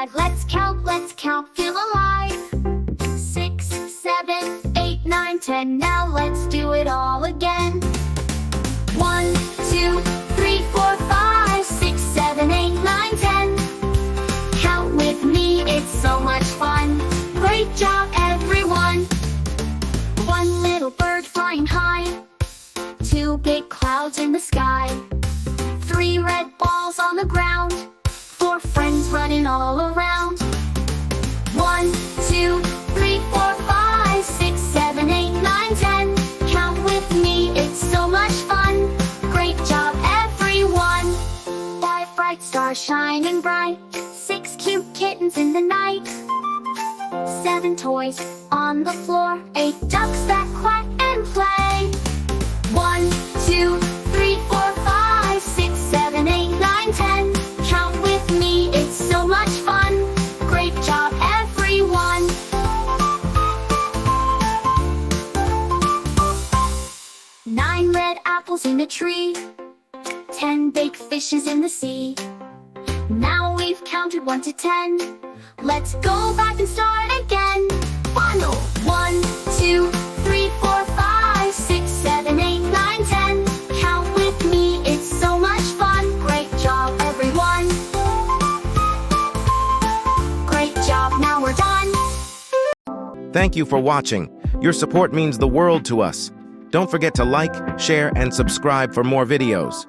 5. Let's count, feel alive. 6, 7, 8, 9, 10. Now let's do it all again. 1, 2, 3, 4, 5, 6, 7, 8, 9, 10. Count with me, it's so much fun. Great job, everyone. One little bird flying high. 2 big clouds in the sky. 3 red balls on the ground. 4 friends running all around. 1, 2, 3, 4, 5, 6, 7, 8, 9, 10. Count with me, it's so much fun. Great job, everyone. 5 bright stars shining bright. 6 cute kittens in the night. 7 toys on the floor. 8 ducks that quack and play. 1, 2, 3, 4, 5, 6, 7, 8, 9, 10. Count with me, it's so much fun. Great job, everyone. 9 red apples in a tree. 10 big fishes in the sea. Now we've counted 1 to 10. Let's go back and start again. Final. 1, 2, 3, 4, 5, 6, 7, 8, 9, 10. Count with me, it's so much fun. Great job, everyone. Great job, now we're done. Thank you for watching. Your support means the world to us. Don't forget to like, share, and subscribe for more videos.